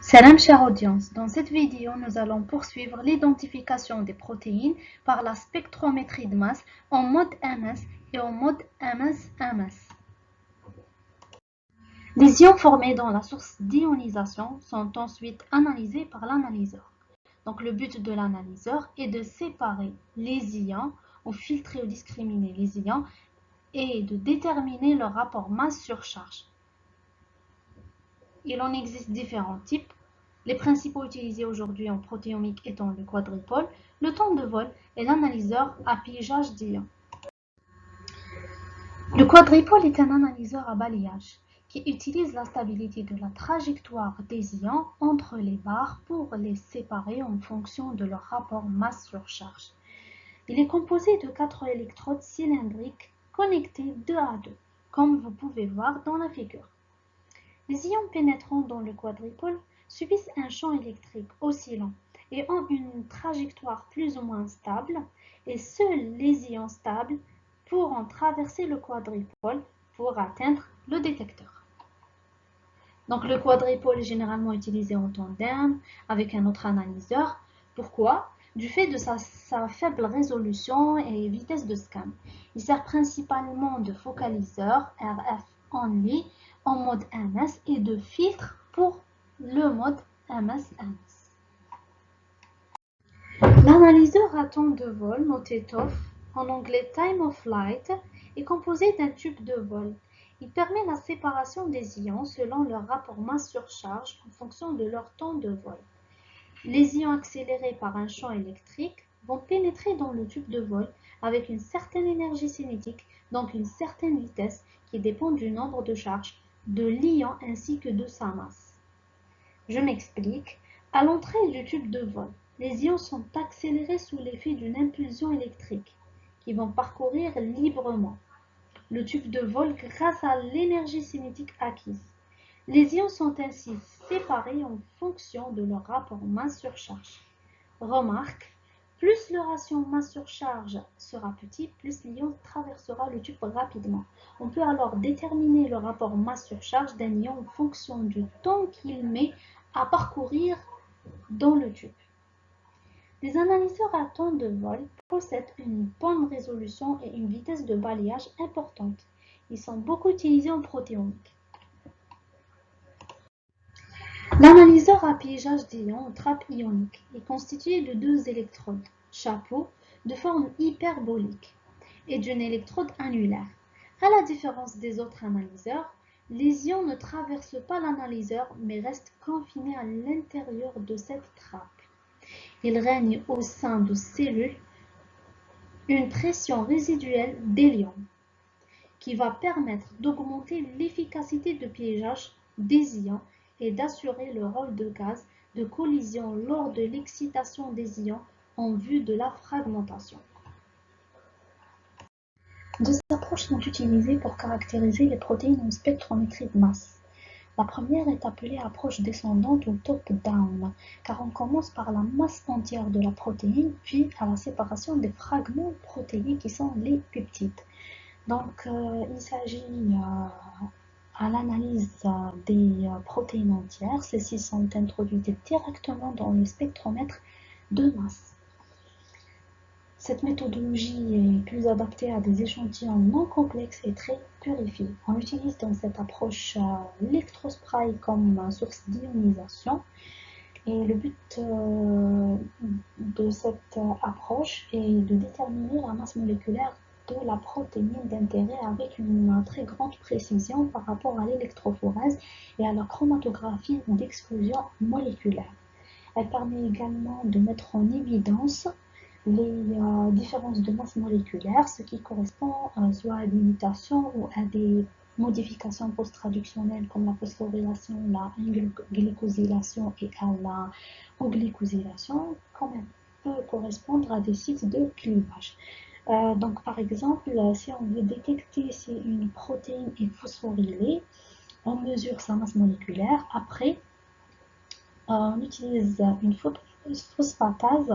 Salam chère audience, dans cette vidéo nous allons poursuivre l'identification des protéines par la spectrométrie de masse en mode MS et en mode MS-MS. Les ions formés dans la source d'ionisation sont ensuite analysés par l'analyseur. Donc le but de l'analyseur est de séparer les ions ou filtrer ou discriminer les ions et de déterminer leur rapport masse sur charge. Il en existe différents types. Les principaux utilisés aujourd'hui en protéomique étant le quadrupole, le temps de vol et l'analyseur à pigeage d'ions. Le quadrupole est un analyseur à balayage qui utilise la stabilité de la trajectoire des ions entre les barres pour les séparer en fonction de leur rapport masse sur charge. Il est composé de 4 électrodes cylindriques connectées 2 à 2, comme vous pouvez voir dans la figure. Les ions pénétrant dans le quadrupole subissent un champ électrique oscillant et ont une trajectoire plus ou moins stable, et seuls les ions stables pourront traverser le quadrupole pour atteindre le détecteur. Donc le quadrupole est généralement utilisé en tandem avec un autre analyseur. Pourquoi? Du fait de sa faible résolution et vitesse de scan. Il sert principalement de focaliseur RF only en mode MS et de filtre pour le mode MS-MS. L'analyseur à temps de vol, noté TOF, en anglais Time of Flight, est composé d'un tube de vol. Il permet la séparation des ions selon leur rapport masse sur charge en fonction de leur temps de vol. Les ions accélérés par un champ électrique vont pénétrer dans le tube de vol avec une certaine énergie cinétique, donc une certaine vitesse qui dépend du nombre de charges de l'ion ainsi que de sa masse. Je m'explique. À l'entrée du tube de vol, les ions sont accélérés sous l'effet d'une impulsion électrique qui vont parcourir librement le tube de vol grâce à l'énergie cinétique acquise. Les ions sont ainsi séparés en fonction de leur rapport masse sur charge. Remarque, plus le ratio masse sur charge sera petit, plus l'ion traversera le tube rapidement. On peut alors déterminer le rapport masse sur charge d'un ion en fonction du temps qu'il met à parcourir dans le tube. Les analyseurs à temps de vol possèdent une bonne résolution et une vitesse de balayage importante. Ils sont beaucoup utilisés en protéomique. L'analyseur à piégeage d'ions ou trappe ionique est constitué de 2 électrodes, chapeaux, de forme hyperbolique, et d'une électrode annulaire. À la différence des autres analyseurs, les ions ne traversent pas l'analyseur mais restent confinés à l'intérieur de cette trappe. Il règne au sein de cellules une pression résiduelle d'hélium qui va permettre d'augmenter l'efficacité de piégeage des ions et d'assurer le rôle de gaz de collision lors de l'excitation des ions en vue de la fragmentation. Deux approches sont utilisées pour caractériser les protéines en spectrométrie de masse. La première est appelée approche descendante ou top-down, car on commence par la masse entière de la protéine, puis à la séparation des fragments protéiques qui sont les peptides. Donc, il s'agit à l'analyse des protéines entières. Celles-ci sont introduites directement dans le spectromètre de masse. Cette méthodologie est plus adaptée à des échantillons non complexes et très purifiés. On utilise dans cette approche l'électrospray comme source d'ionisation. Et le but de cette approche est de déterminer la masse moléculaire de la protéine d'intérêt avec une très grande précision par rapport à l'électrophorèse et à la chromatographie d'exclusion moléculaire. Elle permet également de mettre en évidence les différences de masse moléculaire, ce qui correspond soit à des mutations ou à des modifications post-traductionnelles comme la phosphorylation, la glycosylation et à la euglycosylation, comme elle peut correspondre à des sites de clivage. Donc par exemple, si on veut détecter si une protéine est phosphorylée, on mesure sa masse moléculaire. Après, on utilise une phosphatase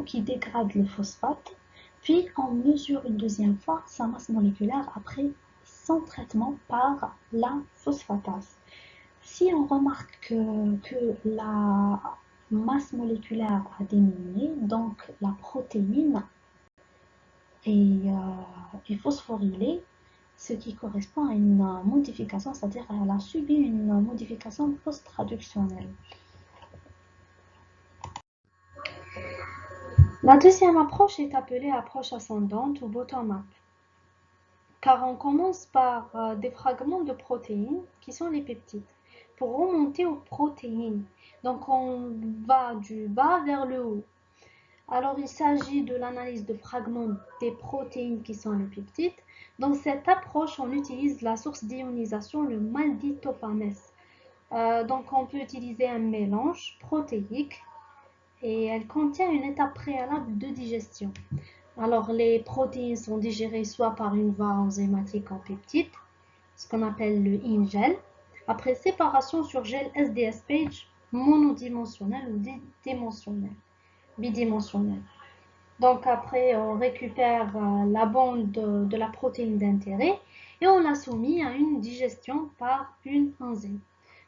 qui dégrade le phosphate, puis on mesure une deuxième fois sa masse moléculaire après son traitement par la phosphatase. Si on remarque que la masse moléculaire a diminué, donc la protéine est phosphorylée, ce qui correspond à une modification, c'est-à-dire qu'elle a subi une modification post-traductionnelle. La deuxième approche est appelée approche ascendante ou bottom-up, car on commence par des fragments de protéines qui sont les peptides, pour remonter aux protéines. Donc on va du bas vers le haut. Alors il s'agit de l'analyse de fragments des protéines qui sont les peptides. Dans cette approche, on utilise la source d'ionisation, le malditofanes. Donc on peut utiliser un mélange protéique et elle contient une étape préalable de digestion. Alors les protéines sont digérées soit par une voie enzymatique en peptides, ce qu'on appelle le in-gel, après séparation sur gel SDS page monodimensionnel ou bidimensionnel. Donc après, on récupère la bande de la protéine d'intérêt et on la soumet à une digestion par une enzyme,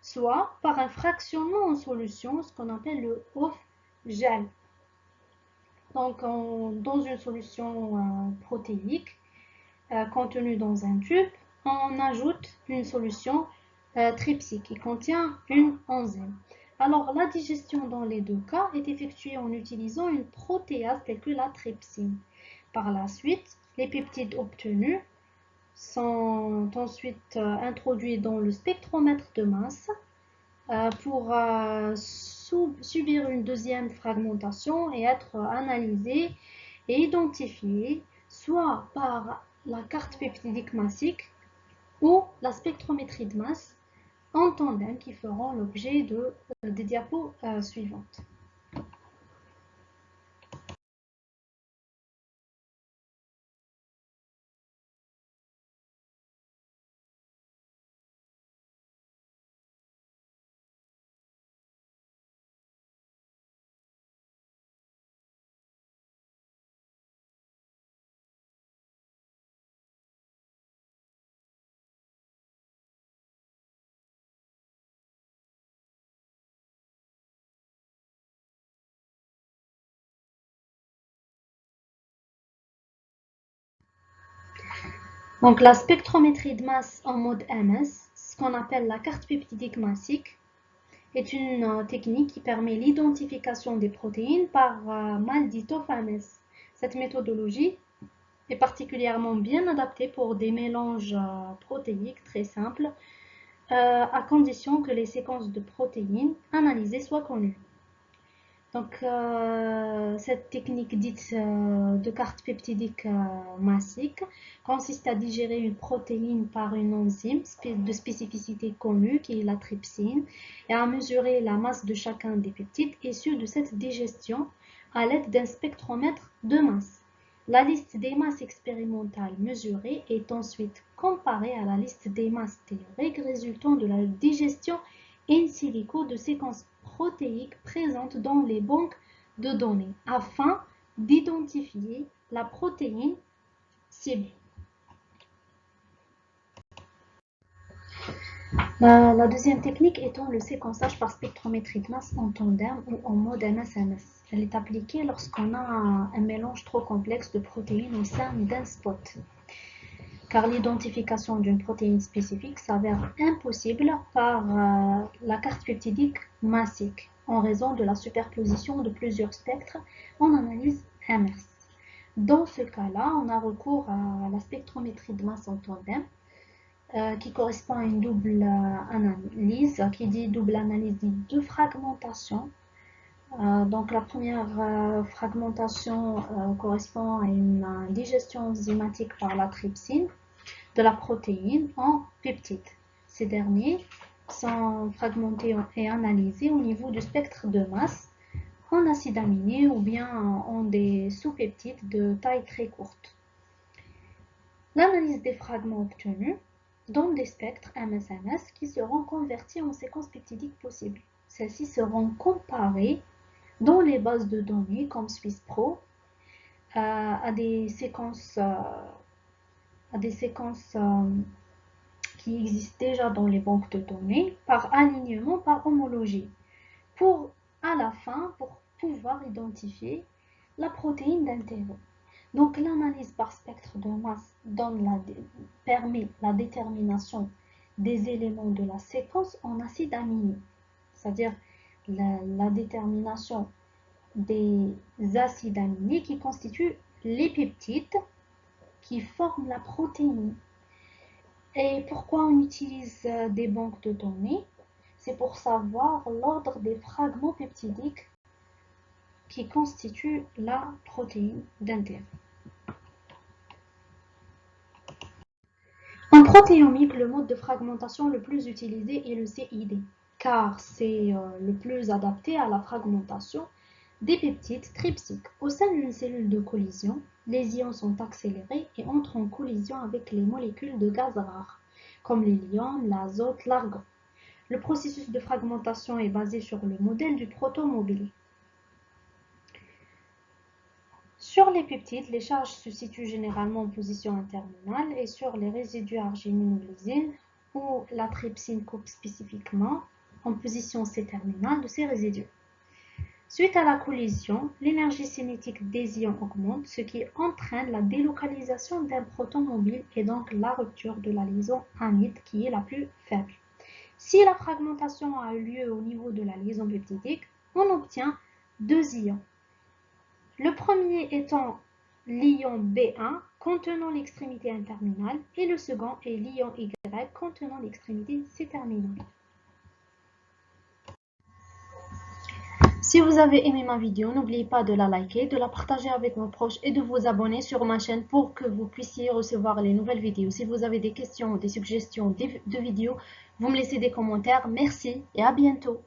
soit par un fractionnement en solution, ce qu'on appelle le off-gel. Donc dans une solution protéique contenue dans un tube, on ajoute une solution trypsique qui contient une enzyme. Alors, la digestion dans les deux cas est effectuée en utilisant une protéase telle que la trypsine. Par la suite, les peptides obtenus sont ensuite introduits dans le spectromètre de masse pour subir une deuxième fragmentation et être analysés et identifiés soit par la carte peptidique massique ou la spectrométrie de masse en tandem qui feront l'objet des diapos suivantes. Donc la spectrométrie de masse en mode MS, ce qu'on appelle la carte peptidique massique, est une technique qui permet l'identification des protéines par malditofanes. Cette méthodologie est particulièrement bien adaptée pour des mélanges protéiques très simples, à condition que les séquences de protéines analysées soient connues. Donc, cette technique dite de carte peptidique massique consiste à digérer une protéine par une enzyme de spécificité connue qui est la trypsine et à mesurer la masse de chacun des peptides issus de cette digestion à l'aide d'un spectromètre de masse. La liste des masses expérimentales mesurées est ensuite comparée à la liste des masses théoriques résultant de la digestion in silico de séquences protéiques présentes dans les banques de données afin d'identifier la protéine cible. La deuxième technique étant le séquençage par spectrométrie de masse en tandem ou en mode MS-MS. Elle est appliquée lorsqu'on a un mélange trop complexe de protéines au sein d'un spot, car l'identification d'une protéine spécifique s'avère impossible par la carte peptidique massique en raison de la superposition de plusieurs spectres en analyse MS. Dans ce cas-là, on a recours à la spectrométrie de masse en tandem qui correspond à une double analyse. Qui dit double analyse dit deux fragmentations. Donc la première fragmentation correspond à une digestion enzymatique par la trypsine de la protéine en peptides. Ces derniers sont fragmentés et analysés au niveau du spectre de masse en acides aminés ou bien en des sous-peptides de taille très courte. L'analyse des fragments obtenus donne des spectres MS-MS qui seront convertis en séquences peptidiques possibles. Celles-ci seront comparées dans les bases de données comme SwissPro à des séquences qui existent déjà dans les banques de données par alignement, par homologie, pour à la fin, pour pouvoir identifier la protéine d'intérêt. Donc l'analyse par spectre de masse permet la détermination des éléments de la séquence en acides aminés, c'est-à-dire la détermination des acides aminés qui constituent les peptides qui forment la protéine. Et pourquoi on utilise des banques de données? C'est pour savoir l'ordre des fragments peptidiques qui constituent la protéine d'intérêt. En protéomique, le mode de fragmentation le plus utilisé est le CID, car c'est le plus adapté à la fragmentation des peptides trypsiques. Au sein d'une cellule de collision, les ions sont accélérés et entrent en collision avec les molécules de gaz rares, comme l'hélium, l'azote, l'argon. Le processus de fragmentation est basé sur le modèle du protomobile. Sur les peptides, les charges se situent généralement en position interminale et sur les résidus arginine ou lysine, où la trypsine coupe spécifiquement en position C-terminale de ces résidus. Suite à la collision, l'énergie cinétique des ions augmente, ce qui entraîne la délocalisation d'un proton mobile et donc la rupture de la liaison amide qui est la plus faible. Si la fragmentation a eu lieu au niveau de la liaison peptidique, on obtient deux ions. Le premier étant l'ion B1 contenant l'extrémité N-terminale et le second est l'ion Y contenant l'extrémité C-terminale. Si vous avez aimé ma vidéo, n'oubliez pas de la liker, de la partager avec vos proches et de vous abonner sur ma chaîne pour que vous puissiez recevoir les nouvelles vidéos. Si vous avez des questions ou des suggestions de vidéos, vous me laissez des commentaires. Merci et à bientôt.